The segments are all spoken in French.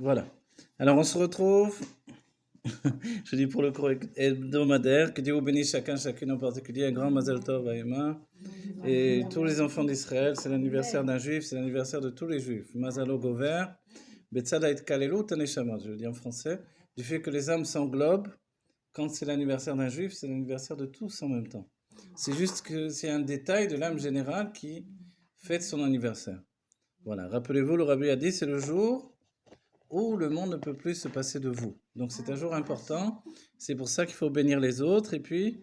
Voilà. Alors, on se retrouve, je dis pour le cours hebdomadaire, que Dieu vous bénisse chacun, chacune en particulier, un grand Mazel Tov à Emma. Et tous les enfants d'Israël, c'est l'anniversaire d'un juif, c'est l'anniversaire de tous les juifs. Mazalo Gover, Betzada et Kalelu, Taneshama, je le dis en français, du fait que les âmes s'englobent. Quand c'est l'anniversaire d'un juif, c'est l'anniversaire de tous en même temps. C'est juste que c'est un détail de l'âme générale qui fête son anniversaire. Voilà, rappelez-vous, le Rabbi a dit, c'est le jour où le monde ne peut plus se passer de vous. Donc c'est un jour important, c'est pour ça qu'il faut bénir les autres et puis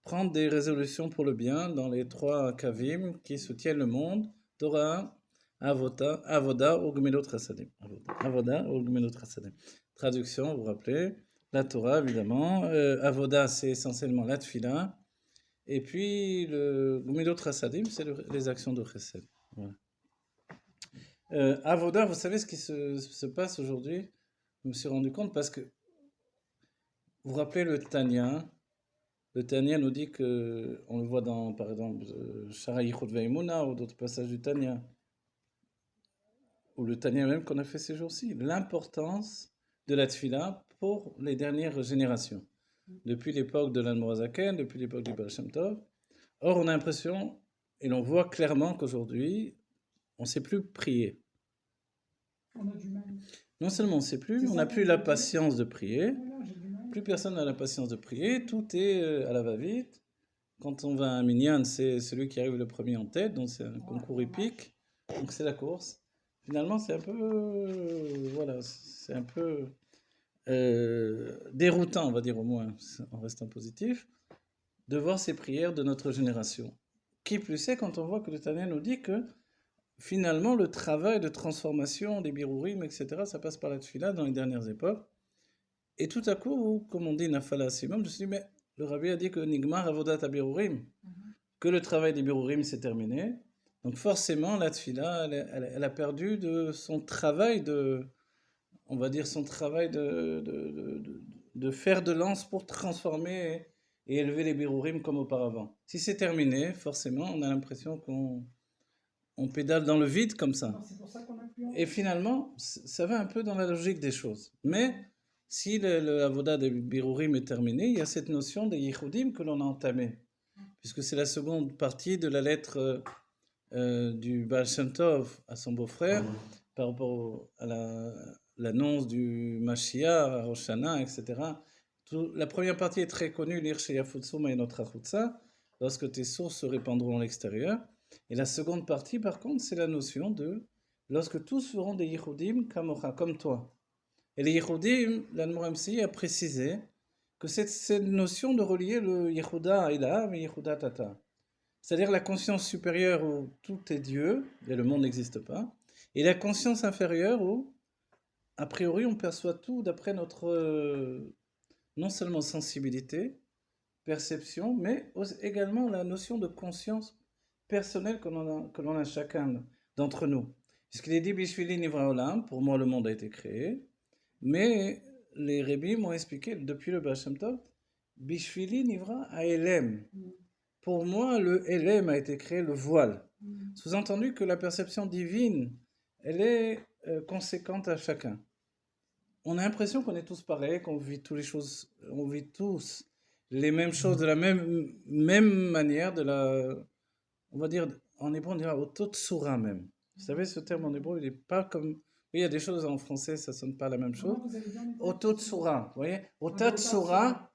prendre des résolutions pour le bien dans les trois kavim qui soutiennent le monde, Torah, Avoda, ou Gmelot Chassadim. Avoda, ou Gmelot Chassadim. Traduction, vous vous rappelez, la Torah évidemment, Avoda c'est essentiellement la Tfila, et puis le Gmelot Chassadim c'est les actions de Chesed. Voilà. Avoda, vous savez ce qui se passe aujourd'hui? Je me suis rendu compte parce que vous vous rappelez le Tanya. Le Tanya nous dit que, on le voit dans, par exemple, Shara Yichud Ve'emuna ou d'autres passages du Tanya, ou le Tanya même qu'on a fait ces jours-ci, l'importance de la Tfila pour les dernières générations, depuis l'époque de l'Admorazaken, depuis l'époque du Baal Shem Tov. Or, on a l'impression, et l'on voit clairement qu'aujourd'hui, on ne sait plus prier. On a du mal. Non seulement on ne sait plus, on n'a plus la patience de prier. Plus personne n'a la patience de prier, tout est à la va-vite. Quand on va à un minyan, c'est celui qui arrive le premier en tête, donc c'est un concours épique, donc c'est la course. Finalement, c'est un peu, voilà, c'est un peu déroutant, on va dire au moins, en restant positif, de voir ces prières de notre génération. Qui plus est quand on voit que le Tanya nous dit que finalement le travail de transformation des birourim, etc., ça passe par la tefila dans les dernières époques. Et tout à coup, comme on dit Nafala Simon, je me suis dit, mais le rabbi a dit que Nigmar Avodat Abirurim, que le travail des Birurim s'est terminé. Donc forcément, la Tfila, elle a perdu de son travail de, on va dire, son travail de fer de lance pour transformer et élever les Birurim comme auparavant. Si c'est terminé, forcément, on a l'impression qu'on pédale dans le vide comme ça. C'est pour ça qu'on a plus Et finalement, ça va un peu dans la logique des choses. Mais si le avoda de Birurim est terminé, il y a cette notion de Yichudim que l'on a entamée, puisque c'est la seconde partie de la lettre du Baal Shem Tov à son beau-frère par rapport à l'annonce du Mashiach, à Rosh Hashanah, etc. La première partie est très connue, l'Ir Sheyafutsum et notre Achutsa, lorsque tes sources se répandront à l'extérieur. Et la seconde partie, par contre, c'est la notion de lorsque tous feront des Yehudim kamocha, comme toi. Et les Yehudim, l'Admor MCI a précisé que c'est cette notion de relier le Yehuda Ilav et Yehuda Tata. C'est-à-dire la conscience supérieure où tout est Dieu, et le monde n'existe pas, et la conscience inférieure où, a priori, on perçoit tout d'après notre, non seulement sensibilité, perception, mais également la notion de conscience personnelle que l'on a chacun d'entre nous. Puisqu'il est dit Bishvili Nivra Olam, pour moi le monde a été créé, mais les Rébis m'ont expliqué depuis le Baal Shem Tov, Bishvili Nivra Aelem. Pour moi, le Elem a été créé, le voile. Sous-entendu que la perception divine, elle est conséquente à chacun. On a l'impression qu'on est tous pareils, qu'on vit toutes les choses, on vit tous les mêmes choses de la même manière, on va dire, en hébreu on dira Otot-Tsura même. Vous savez, ce terme en hébreu, il n'est pas comme, oui, il y a des choses en français, ça sonne pas la même chose. Otot-Tsura, vous voyez, Otat-Tsura,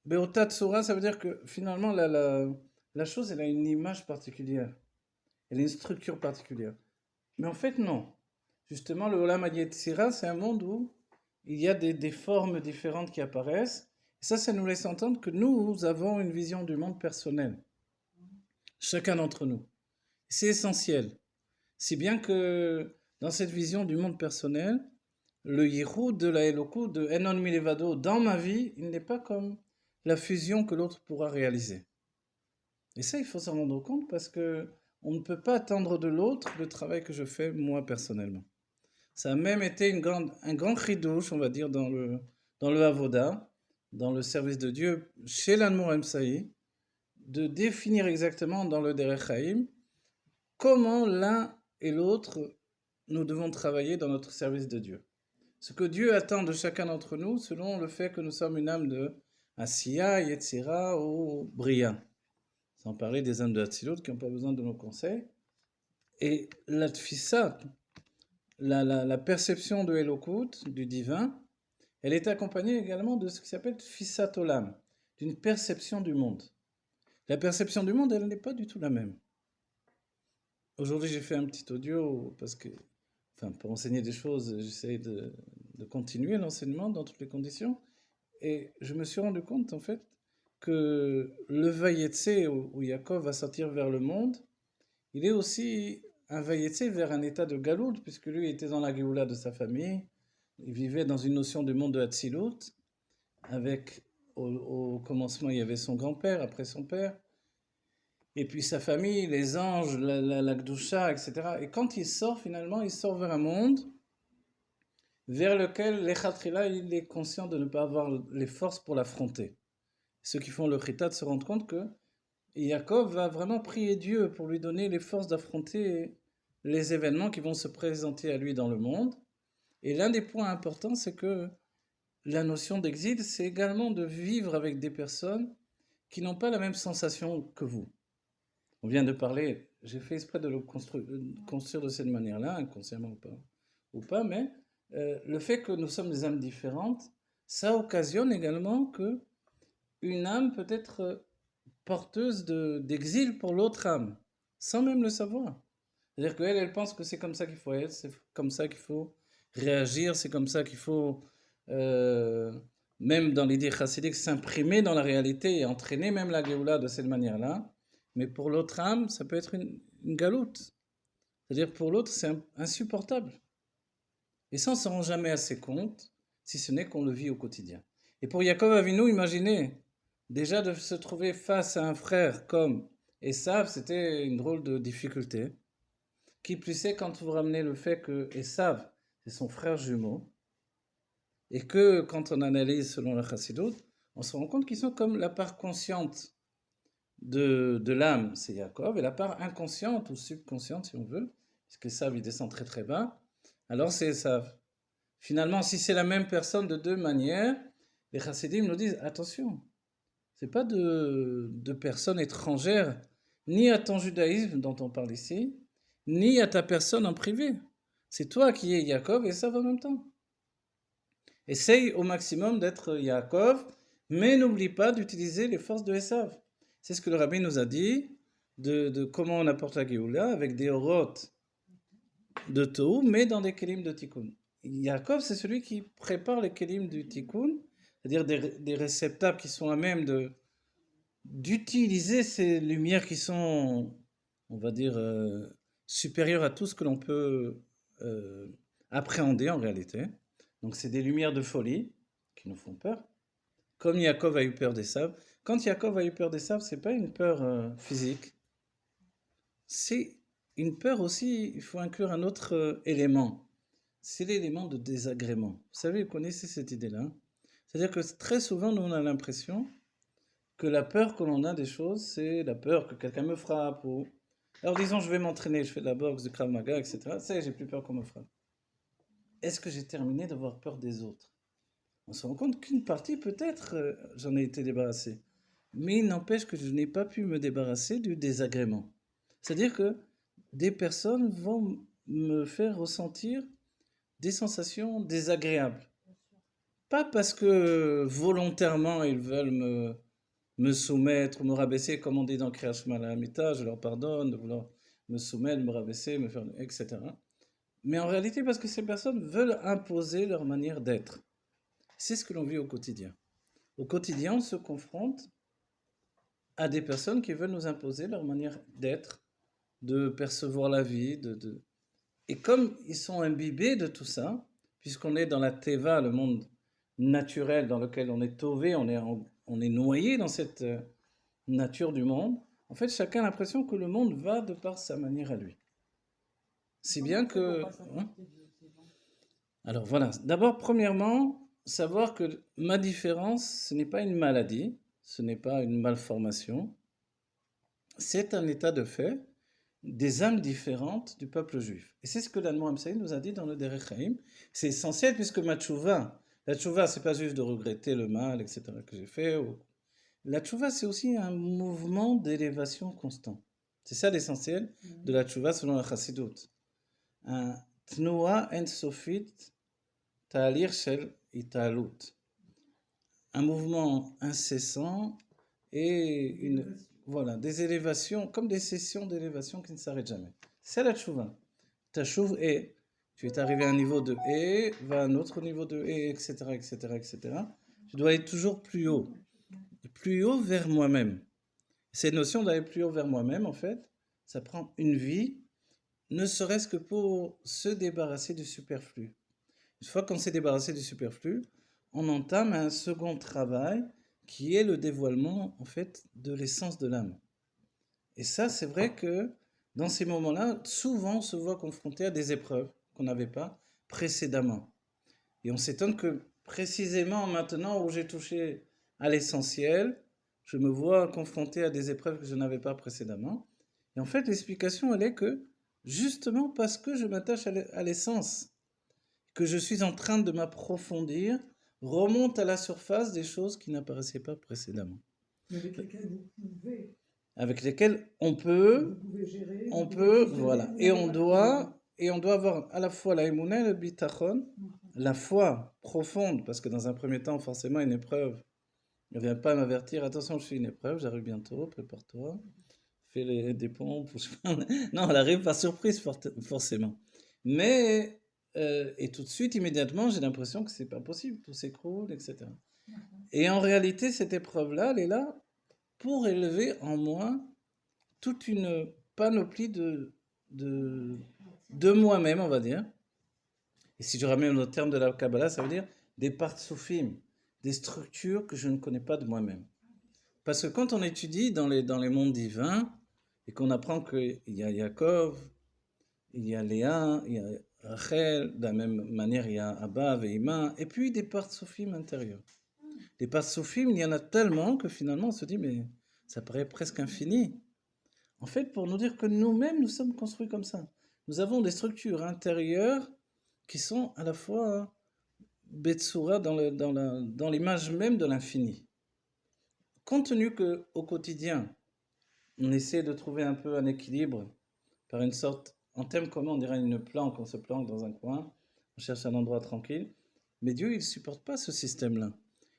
mais Otat-Tsura, ça veut dire que finalement, la chose, elle a une image particulière, elle a une structure particulière. Mais en fait, non. Justement, le Olam HaYetzira, c'est un monde où il y a des formes différentes qui apparaissent. Et ça nous laisse entendre que nous avons une vision du monde personnelle. Chacun d'entre nous. C'est essentiel. Si bien que dans cette vision du monde personnel, le Yichud de la Eloku, de Enon Milevado, dans ma vie, il n'est pas comme la fusion que l'autre pourra réaliser. Et ça, il faut s'en rendre compte parce que on ne peut pas attendre de l'autre le travail que je fais moi personnellement. Ça a même été un grand chidouche, on va dire, dans le Avoda, dans le service de Dieu, chez l'Admor Emsaï, de définir exactement dans le Derech Haïm comment l'un et l'autre nous devons travailler dans notre service de Dieu. ce que Dieu attend de chacun d'entre nous selon le fait que nous sommes une âme de Asiya, Yetzira ou Bria. Sans parler des âmes de Hatzilut qui n'ont pas besoin de nos conseils. Et la tfissa, la perception de Elokut, du divin, elle est accompagnée également de ce qui s'appelle tfissat olam, d'une perception du monde. La perception du monde, elle n'est pas du tout la même. Aujourd'hui, j'ai fait un petit audio parce que, pour enseigner des choses, j'essaie de continuer l'enseignement dans toutes les conditions. Et je me suis rendu compte, en fait, que le Vayetse, où Yaakov va sortir vers le monde, il est aussi un Vayetse vers un état de Galout, puisque lui était dans la Géoula de sa famille, il vivait dans une notion du monde de Hatzilut, avec, au commencement, il y avait son grand-père, après son père, et puis sa famille, les anges, la Gdusha, etc. Et quand il sort, finalement, il sort vers un monde vers lequel l'Echatrila, il est conscient de ne pas avoir les forces pour l'affronter. Ceux qui font le Chitat se rendent compte que Yaakov va vraiment prier Dieu pour lui donner les forces d'affronter les événements qui vont se présenter à lui dans le monde. Et l'un des points importants, c'est que la notion d'exil, c'est également de vivre avec des personnes qui n'ont pas la même sensation que vous. On vient de parler, j'ai fait exprès de le construire de cette manière-là, inconsciemment ou pas, mais le fait que nous sommes des âmes différentes, ça occasionne également que une âme peut être porteuse d'exil pour l'autre âme, sans même le savoir. C'est-à-dire qu'elle, elle pense que c'est comme ça qu'il faut être, c'est comme ça qu'il faut réagir, c'est comme ça qu'il faut, même dans l'idée chassidique, s'imprimer dans la réalité et entraîner même la Géoula de cette manière-là. Mais pour l'autre âme, ça peut être une galoute. C'est-à-dire pour l'autre, c'est insupportable. Et ça, on ne s'en rend jamais assez compte, si ce n'est qu'on le vit au quotidien. Et pour Yaakov Avinu, imaginez, déjà de se trouver face à un frère comme Esav, c'était une drôle de difficulté. Qui plus est quand vous ramenez le fait que Esav, c'est son frère jumeau, et que quand on analyse selon la Chassidut, on se rend compte qu'ils sont comme la part consciente de l'âme, c'est Yaakov, et la part inconsciente ou subconsciente, si on veut, puisque Esav, il descend très très bas, alors c'est Esav. Finalement, si c'est la même personne de deux manières, les Chassidim nous disent, attention, c'est pas de personnes étrangères, ni à ton judaïsme dont on parle ici, ni à ta personne en privé. C'est toi qui es Yaakov et Esav en même temps. Essaye au maximum d'être Yaakov, mais n'oublie pas d'utiliser les forces de Esav. C'est ce que le rabbin nous a dit de comment on apporte la Géoula avec des orotes de Tohu, mais dans des kelim de Tikkun. Yaakov, c'est celui qui prépare les kelim du Tikkun, c'est-à-dire des réceptacles qui sont à même d'utiliser ces lumières qui sont, on va dire, supérieures à tout ce que l'on peut appréhender en réalité. Donc c'est des lumières de folie qui nous font peur. Comme Yaakov a eu peur d'Esav. Quand Yaakov a eu peur d'Esav, c'est pas une peur physique. C'est une peur aussi, il faut inclure un autre élément. C'est l'élément de désagrément. Vous savez, vous connaissez cette idée-là. C'est-à-dire que très souvent, nous, on a l'impression que la peur que l'on a des choses, c'est la peur que quelqu'un me frappe. Ou... Alors disons, je vais m'entraîner, je fais de la boxe, du Krav Maga, etc. Ça, j'ai plus peur qu'on me frappe. Est-ce que j'ai terminé d'avoir peur des autres? On se rend compte qu'une partie, peut-être, j'en ai été débarrassé. Mais il n'empêche que je n'ai pas pu me débarrasser du désagrément. C'est-à-dire que des personnes vont me faire ressentir des sensations désagréables. Pas parce que volontairement ils veulent me soumettre, me rabaisser, comme on dit dans Kriyat Shema L'Amita, je leur pardonne de vouloir me soumettre, me rabaisser, me faire, etc. Mais en réalité, parce que ces personnes veulent imposer leur manière d'être. C'est ce que l'on vit au quotidien. Au quotidien, on se confronte à des personnes qui veulent nous imposer leur manière d'être, de percevoir la vie, Et comme ils sont imbibés de tout ça, puisqu'on est dans la teva, le monde naturel dans lequel on est tové, on est noyé dans cette nature du monde, en fait, chacun a l'impression que le monde va de par sa manière à lui. Si bien que... Hein? Alors voilà, d'abord, premièrement, savoir que ma différence, ce n'est pas une maladie, ce n'est pas une malformation, c'est un état de fait, des âmes différentes du peuple juif. Et c'est ce que l'Admor Amsaï nous a dit dans le Derech Haïm. C'est essentiel puisque la tchouva, c'est pas juste de regretter le mal, etc., que j'ai fait. La tchouva, c'est aussi un mouvement d'élévation constant. C'est ça l'essentiel de la tchouva selon la Chassidut. Un tnoua en-sofit ta'alir shel italut. Un mouvement incessant et voilà, des élévations, comme des sessions d'élévation qui ne s'arrêtent jamais. C'est la tchouva. Ta chouve est, tu es arrivé à un niveau de et, va à un autre niveau de et, etc., etc., etc. Tu dois aller toujours plus haut vers moi-même. Cette notion d'aller plus haut vers moi-même, en fait, ça prend une vie, ne serait-ce que pour se débarrasser du superflu. Une fois qu'on s'est débarrassé du superflu, on entame un second travail qui est le dévoilement, en fait, de l'essence de l'âme. Et ça, c'est vrai que dans ces moments-là, souvent on se voit confronté à des épreuves qu'on n'avait pas précédemment. Et on s'étonne que précisément maintenant où j'ai touché à l'essentiel, je me vois confronté à des épreuves que je n'avais pas précédemment. Et en fait, l'explication, elle est que justement parce que je m'attache à l'essence, que je suis en train de m'approfondir, remonte à la surface des choses qui n'apparaissaient pas précédemment. Avec lesquelles vous pouvez. Avec lesquelles on peut, Gérer, voilà. Et on doit avoir à la fois la émouna et le bitachon, la foi profonde, parce que dans un premier temps, forcément, une épreuve ne vient pas m'avertir, attention, je suis une épreuve, j'arrive bientôt, prépare-toi, fais des pompes. Non, elle arrive par surprise, forcément. Mais, et tout de suite, immédiatement, j'ai l'impression que c'est pas possible, tout s'écroule, etc. Et en réalité, cette épreuve-là, elle est là pour élever en moi toute une panoplie de moi-même, on va dire. Et si je ramène au terme de la Kabbalah, ça veut dire des partsoufim, des structures que je ne connais pas de moi-même. Parce que quand on étudie dans les mondes divins, et qu'on apprend qu'il y a Yaakov, il y a Léa, il y a Rachel, de la même manière il y a Abba et Ima, et puis des partsoufim intérieurs. Les partsoufim, il y en a tellement que finalement on se dit, mais ça paraît presque infini. En fait, pour nous dire que nous-mêmes, nous sommes construits comme ça. Nous avons des structures intérieures qui sont à la fois Betsura dans l'image même de l'infini. Compte tenu qu'au quotidien, on essaie de trouver un peu un équilibre par une sorte, en termes communs, on dirait une planque, on se planque dans un coin, on cherche un endroit tranquille. Mais Dieu, il ne supporte pas ce système-là.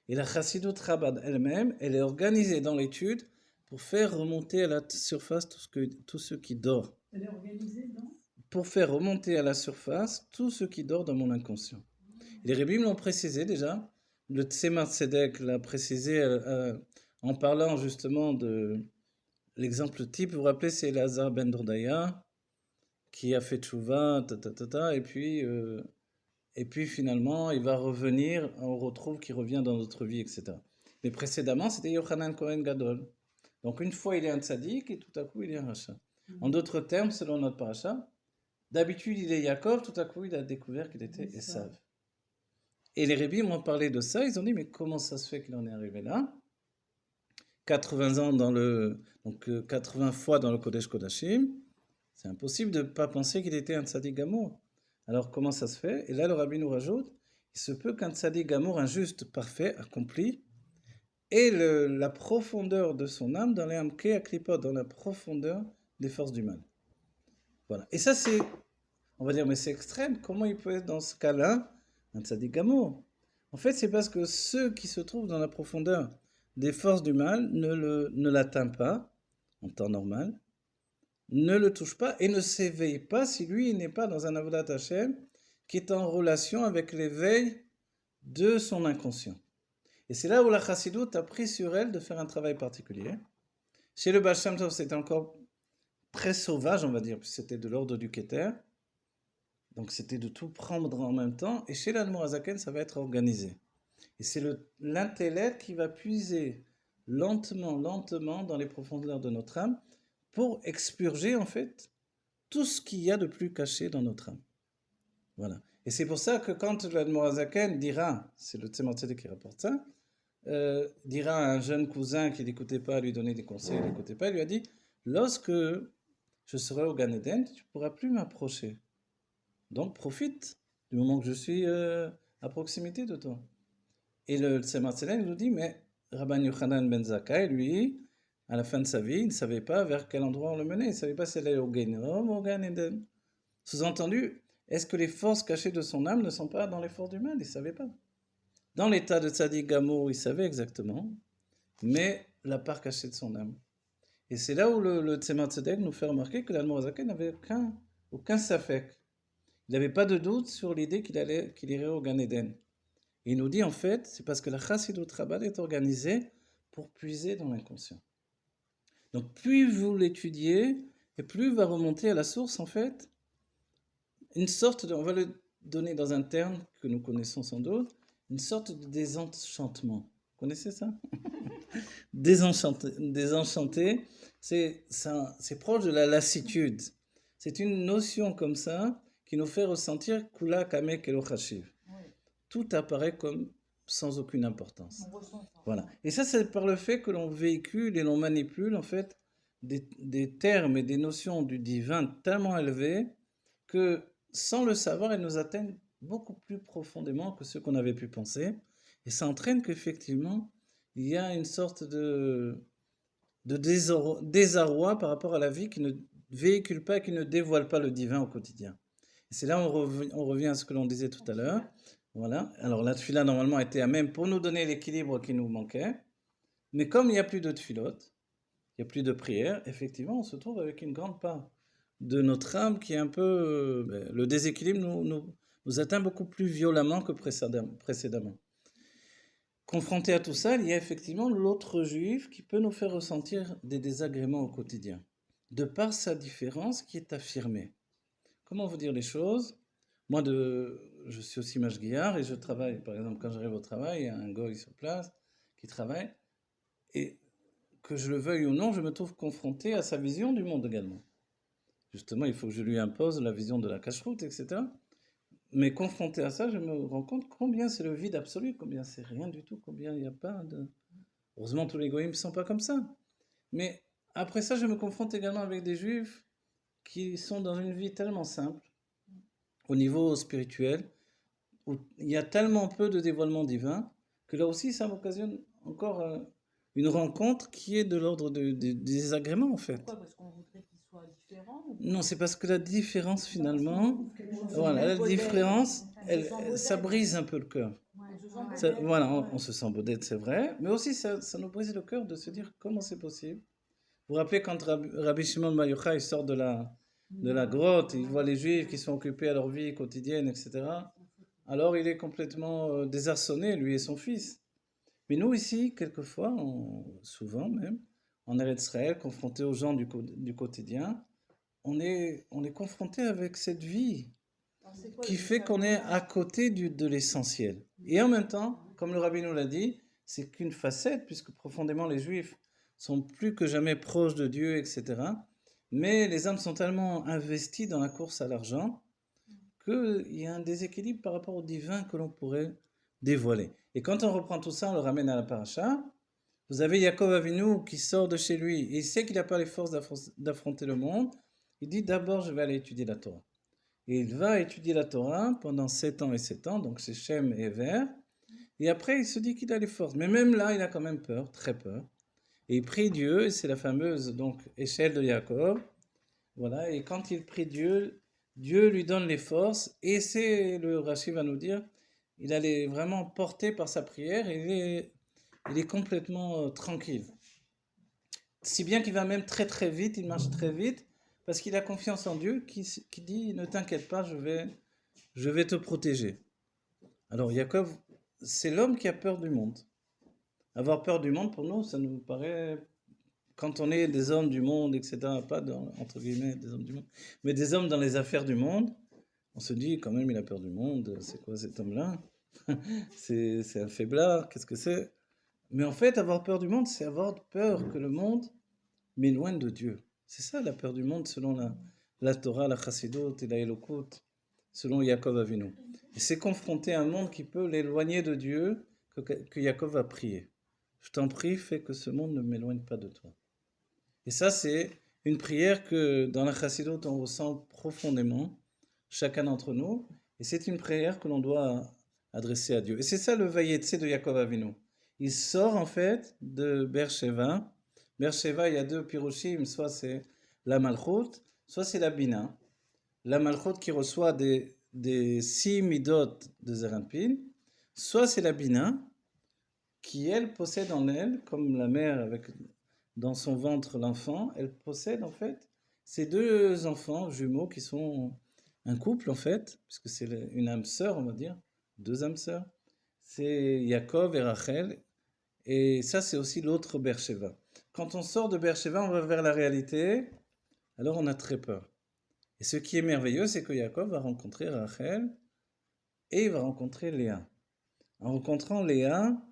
Et la Chassidut Chabad elle-même, elle est organisée dans l'étude pour faire remonter à la surface tout ce qui dort. Elle est organisée, non? Pour faire remonter à la surface tout ce qui dort dans mon inconscient. Et les Rébim l'ont précisé déjà. Le Tzemar Tzedek l'a précisé en parlant justement de l'exemple type. Vous vous rappelez, c'est Elazar ben Dordaya qui a fait tchouva, et puis finalement, il va revenir, on retrouve qu'il revient dans notre vie, etc. Mais précédemment, c'était Yochanan Cohen Gadol. Donc une fois, il est un tzaddik et tout à coup, il est un rachat. En d'autres termes, selon notre paracha, d'habitude, il est Yaakov, tout à coup, il a découvert qu'il était Esav. Et les Rébim m'ont parlé de ça, ils ont dit, mais comment ça se fait qu'il en est arrivé là 80 ans donc 80 fois dans le Kodesh Kodashim, c'est impossible de ne pas penser qu'il était un tzaddik gamour. Alors comment ça se fait? Et là, le rabbi nous rajoute, il se peut qu'un tzaddik gamour, un juste parfait, accompli, ait la profondeur de son âme dans les amke aklipot, dans la profondeur des forces du mal. Voilà. Et ça, on va dire, mais c'est extrême. Comment il peut être dans ce cas-là un tzaddik gamour? En fait, c'est parce que ceux qui se trouvent dans la profondeur des forces du mal ne l'atteignent pas en temps normal, ne le touche pas et ne s'éveille pas si lui n'est pas dans un avodat Hashem qui est en relation avec l'éveil de son inconscient. Et c'est là où la Chassidut a pris sur elle de faire un travail particulier. Chez le Baal Shem Tov, c'était encore très sauvage, on va dire, puisque c'était de l'ordre du Keter. Donc c'était de tout prendre en même temps. Et chez l'Admor Hazaken, ça va être organisé. Et c'est l'intellect qui va puiser lentement dans les profondeurs de notre âme pour expurger en fait tout ce qu'il y a de plus caché dans notre âme. Voilà. Et c'est pour ça que quand l'Admor Hazaken dira, c'est le Tzemar Tzedek qui rapporte ça, dira à un jeune cousin qui n'écoutait pas, lui donner des conseils, il n'écoutait pas, il lui a dit, lorsque je serai au Gan Eden, tu ne pourras plus m'approcher. Donc profite du moment que je suis à proximité de toi. Et le Tzemach Tzedek nous dit, mais Rabban Yochanan ben Zakkai, lui, à la fin de sa vie, il ne savait pas vers quel endroit on le menait. Il ne savait pas s'il allait au Genom ou au Gan Eden. Sous-entendu, est-ce que les forces cachées de son âme ne sont pas dans les forces du mal? Il ne savait pas. Dans l'état de Tzadik Gamour, il savait exactement, mais la part cachée de son âme. Et c'est là où le Tzemach Tzedek nous fait remarquer que l'Admor Zaken n'avait aucun safek. Il n'avait pas de doute sur l'idée qu'il irait au Gan Eden. Et il nous dit en fait, c'est parce que la Chassidut Rabbah est organisée pour puiser dans l'inconscient. Donc plus vous l'étudiez, et plus va remonter à la source en fait, une sorte de, on va le donner dans un terme que nous connaissons sans doute, une sorte de désenchantement. Vous connaissez ça? Désenchanté, c'est proche de la lassitude. C'est une notion comme ça qui nous fait ressentir Kula Kame Kelo Chashiv. Tout apparaît comme sans aucune importance. Voilà. Et ça, c'est par le fait que l'on véhicule et l'on manipule en fait des termes et des notions du divin tellement élevés que sans le savoir, elles nous atteignent beaucoup plus profondément que ce qu'on avait pu penser. Et ça entraîne qu'effectivement, il y a une sorte de désarroi par rapport à la vie qui ne véhicule pas, qui ne dévoile pas le divin au quotidien. Et c'est là où on revient à ce que l'on disait tout à l'heure. Voilà. Alors la tefila normalement était à même pour nous donner l'équilibre qui nous manquait. Mais comme il n'y a plus de tefilot, il n'y a plus de prière, effectivement, on se trouve avec une grande part de notre âme qui est un peu... le déséquilibre nous atteint beaucoup plus violemment que précédemment. Confronté à tout ça, il y a effectivement l'autre juif qui peut nous faire ressentir des désagréments au quotidien, de par sa différence qui est affirmée. Comment vous dire les choses? Moi, je suis aussi mashgiach et je travaille, par exemple, quand j'arrive au travail, il y a un goy sur place qui travaille, et que je le veuille ou non, je me trouve confronté à sa vision du monde également. Justement, il faut que je lui impose la vision de la cacheroute, etc. Mais confronté à ça, je me rends compte combien c'est le vide absolu, combien c'est rien du tout, combien il n'y a pas de... Heureusement, tous les goïms ne sont pas comme ça. Mais après ça, je me confronte également avec des juifs qui sont dans une vie tellement simple, au niveau spirituel, où il y a tellement peu de dévoilement divin, que là aussi, ça m'occasionne encore une rencontre qui est de l'ordre des désagréments, en fait. Pourquoi? Parce qu'on voudrait qu'ils soient différents Non, c'est parce que la différence, finalement, voilà, la différence, ça brise un peu le cœur. Voilà, on se sent bodette, c'est vrai, mais aussi ça nous brise le cœur de se dire comment c'est possible. Vous vous rappelez quand Rabbi Shimon Bar Yochai sort de la grotte, il voit les Juifs qui sont occupés à leur vie quotidienne, etc. Alors il est complètement désarçonné, lui et son fils. Mais nous ici, quelquefois, souvent même, en Eretz Israël, confrontés aux gens du quotidien, on est confronté avec cette vie qui fait qu'on est à côté de l'essentiel. Et en même temps, comme le rabbin nous l'a dit, c'est qu'une facette, puisque profondément les Juifs sont plus que jamais proches de Dieu, etc. Mais les âmes sont tellement investies dans la course à l'argent qu'il y a un déséquilibre par rapport au divin que l'on pourrait dévoiler. Et quand on reprend tout ça, on le ramène à la paracha. Vous avez Yaakov Avinu qui sort de chez lui et il sait qu'il n'a pas les forces d'affronter le monde. Il dit d'abord je vais aller étudier la Torah. Et il va étudier la Torah pendant 7 ans et 7 ans, donc c'est Shem et Ever. Et après il se dit qu'il a les forces. Mais même là il a quand même peur, très peur. Et il prie Dieu, et c'est la fameuse donc, échelle de Yaakov. Voilà, et quand il prie Dieu, Dieu lui donne les forces. Et c'est, le Rashi va nous dire, il est vraiment porté par sa prière et il est complètement tranquille. Si bien qu'il va même très très vite, il marche très vite, parce qu'il a confiance en Dieu qui dit ne t'inquiète pas, je vais te protéger. Alors Yaakov, c'est l'homme qui a peur du monde. Avoir peur du monde, pour nous, ça nous paraît, quand on est des hommes du monde, etc., pas entre guillemets des hommes du monde, mais des hommes dans les affaires du monde, on se dit quand même il a peur du monde, c'est quoi cet homme-là? C'est un faiblard, qu'est-ce que c'est? Mais en fait, avoir peur du monde, c'est avoir peur que le monde m'éloigne de Dieu. C'est ça la peur du monde selon la Torah, la Chassidut et la Elokut, selon Yaakov Avinu. Et c'est confronter un monde qui peut l'éloigner de Dieu que Yaakov va prier. Je t'en prie, fais que ce monde ne m'éloigne pas de toi. Et ça, c'est une prière que dans la Chassidut on ressent profondément, chacun d'entre nous, et c'est une prière que l'on doit adresser à Dieu. Et c'est ça le Vayetse de Yaakov Avinu. Il sort en fait de Beersheva. Beersheva, il y a deux pirushim, soit c'est la Malchut, soit c'est la Bina. La Malchut qui reçoit des 6 midot de Zeranpin, soit c'est la Bina qui, elle, possède en elle, comme la mère avec dans son ventre l'enfant, elle possède en fait ces deux enfants jumeaux qui sont un couple en fait, puisque c'est une âme sœur, on va dire, deux âmes sœurs. C'est Yaakov et Rachel, et ça c'est aussi l'autre Beersheva. Quand on sort de Beersheva, on va vers la réalité, alors on a très peur. Et ce qui est merveilleux, c'est que Yaakov va rencontrer Rachel et il va rencontrer Léa. En rencontrant Léa,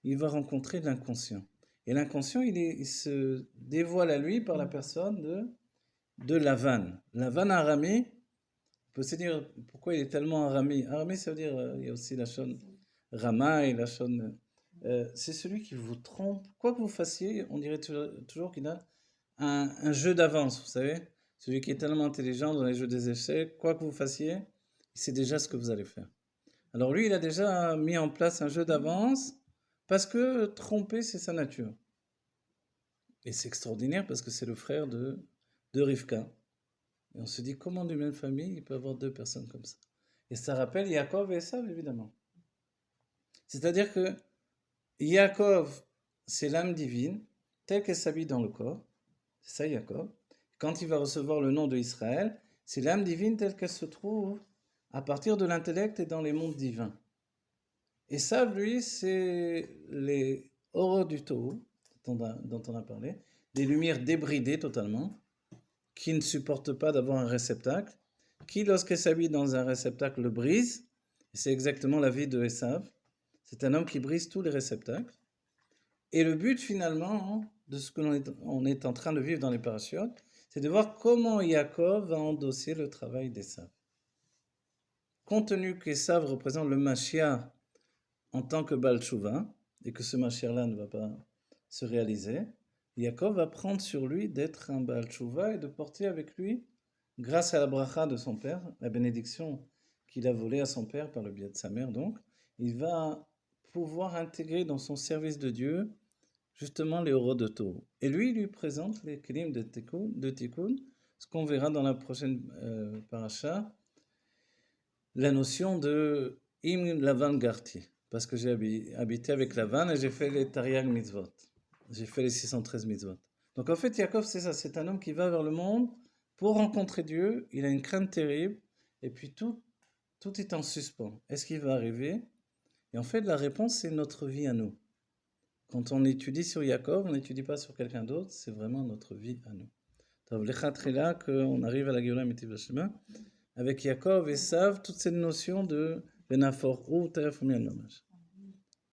il va rencontrer l'inconscient. Et l'inconscient, il se dévoile à lui par la personne de Lavan. Lavan Arami, on peut se dire pourquoi il est tellement Arami. Arami, ça veut dire, il y a aussi la chaîne Rama et la chaîne. C'est celui qui vous trompe. Quoi que vous fassiez, on dirait toujours qu'il a un jeu d'avance, vous savez. Celui qui est tellement intelligent dans les jeux des échecs, quoi que vous fassiez, il sait déjà ce que vous allez faire. Alors lui, il a déjà mis en place un jeu d'avance parce que tromper, c'est sa nature. Et c'est extraordinaire parce que c'est le frère de Rivka. Et on se dit, comment d'une même famille, il peut y avoir deux personnes comme ça? Et ça rappelle Yaakov et Esav, évidemment. C'est-à-dire que Yaakov, c'est l'âme divine, telle qu'elle s'habille dans le corps. C'est ça, Yaakov. Quand il va recevoir le nom de Israël, c'est l'âme divine telle qu'elle se trouve à partir de l'intellect et dans les mondes divins. Esav, lui, c'est les horreurs du Tohu, dont on a parlé, des lumières débridées totalement, qui ne supportent pas d'avoir un réceptacle, qui, lorsqu'elle s'habille dans un réceptacle, le brise. Et c'est exactement la vie de Esav. C'est un homme qui brise tous les réceptacles. Et le but, finalement, de ce que l'on est en train de vivre dans les parachutes, c'est de voir comment Yaakov va endosser le travail d'Esav. Compte tenu qu'Esav représente le Mashiach en tant que Baal Tshuva, et que ce Mashiach-là ne va pas se réaliser, Yaakov va prendre sur lui d'être un Baal Tshuva et de porter avec lui, grâce à la bracha de son père, la bénédiction qu'il a volée à son père par le biais de sa mère, donc, il va pouvoir intégrer dans son service de Dieu justement les horreurs de Tohu. Et lui présente les kelim de Tikkun, ce qu'on verra dans la prochaine paracha, la notion de Im Lavan Garti, parce que j'ai habité avec Lavan et j'ai fait les Tariag Mitzvot. J'ai fait les 613 Mitzvot. Donc en fait, Yaakov, c'est ça, c'est un homme qui va vers le monde pour rencontrer Dieu, il a une crainte terrible, et puis tout est en suspens. Est-ce qu'il va arriver? Et en fait, la réponse, c'est notre vie à nous. Quand on étudie sur Yaakov, on n'étudie pas sur quelqu'un d'autre, c'est vraiment notre vie à nous. Qu'on arrive à la Géoula Mitiv Hashema, avec Yaakov et Esav, toute cette notion de Benafor ou Teref Miel Mamash.